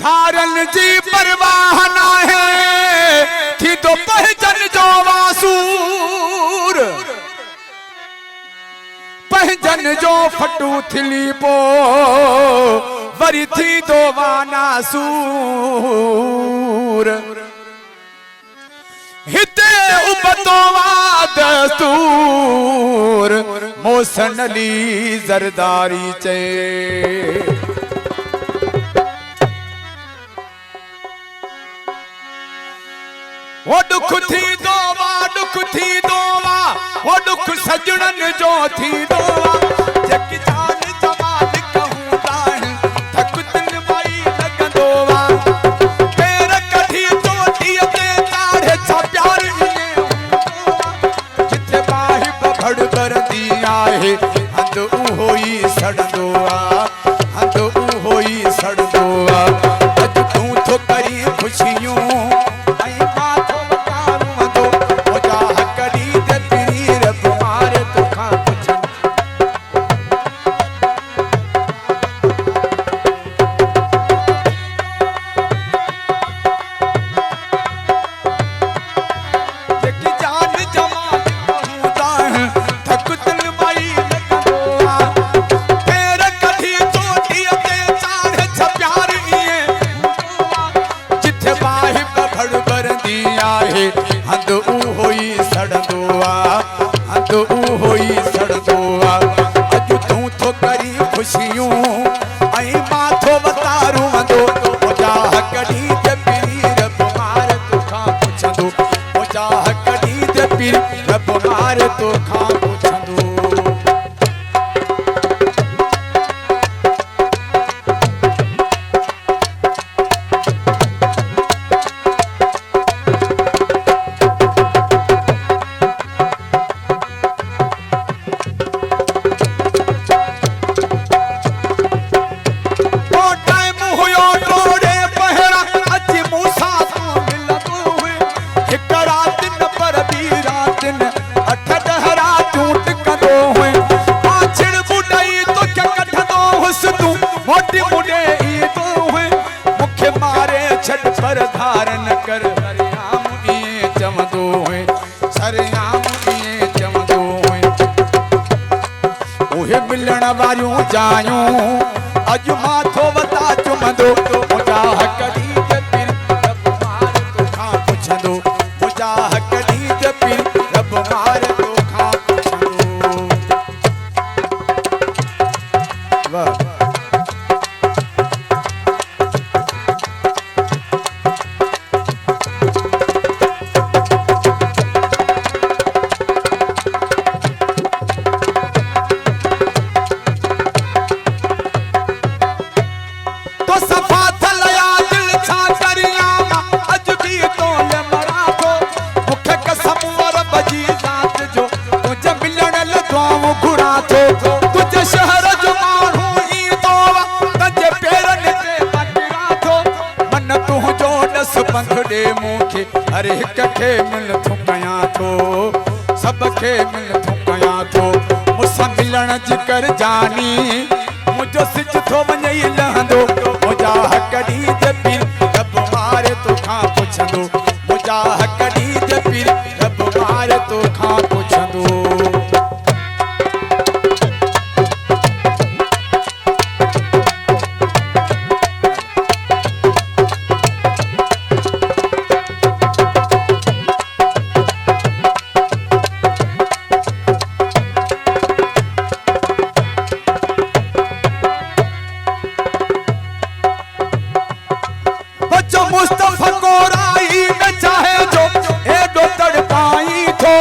थारन जी परवाह ना है थी तो पहचन जो वासूर पहचन जो फटू थिली पो वरी थी दो वाना सूर हिते उबतो दस्तूर मोसन अली जरदारी चे वो दुख थी दोवा दुख थी दोवा वो दुख सजणन जो थी दोवा जग जान जमाल कहूं ताण थक दिन माई लगंदोवा पेर कढी चोटी ते ताड़े छा प्यार इने जिथे बाहि बभड़ करदी आहे हंद उहो ई सड़ंदो आ हंद उहो ई सड़ंदो आ अज तू तो करी खुशियूं हंद उहो ई सड़ंदो आ हंद उहो ई सड़ंदो आ अज तू तो करी खुशियूं ऐं माथो वतारूं वंदो मुंहिंजा कढी ते पीर रब मार तोखां पुछंदो मुंहिंजा कढी ते पीर रब मार तोखां पुछंदो पर धारण कर सरियाम इए चमदो है सरियाम इए चमदो है उहे मिलण वारियूं जायूं अज माथो वता चुमंदो मुंहिंजा कढी ते पीर रब मार तोखां पुछंदो मुंहिंजा कढी ते पीर रब मार तोखां पुछंदो वाह तुझे शहर जो माण्हू ईंदो तंहिंजे पेरनि ते पटिरा थो मन तुंहिंजो ॾस पंख ॾे मूंखे हर हिक खे मिल थो कयां थो सभ खे मिल थो कयां थो मूंसां मिलण जी कर जानी मुंहिंजो सिज थो वञे ई लहंदो मुंहिंजा कढी ते पीर रब मार तोखां पुछंदो मुंहिंजा कढी ते पीर रब मार तोखां पुछंदो मुस्तफा कोराई में चाहे जो एडो तड़पाई थो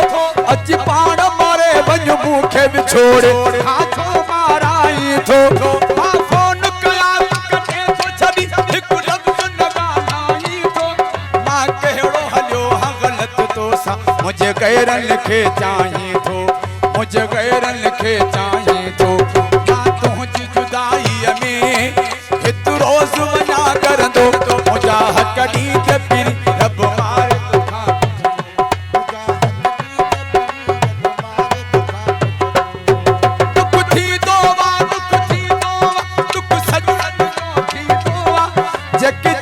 अच पाण मारे वञ मूंखे विछोड़े हाथो माराई थो माफो नुकया कटे थो छॾी हिकु लफ़्ज़ न ॻाल्हाई थो मां कहिड़ो हलियो हा ग़लति तोसां मुंहिंजे गैरनि खे चाहीं थो मुंहिंजे गैरनि खे चाहीं थो मां तुंहिंजी जुदाईअ में हिकु रोज़ वञा करंदो मुंहिंजा कढी ते पीर रब मार तोखां दुख थी दोवा दुख सजणन जो थी दोवा जेके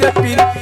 दे पीर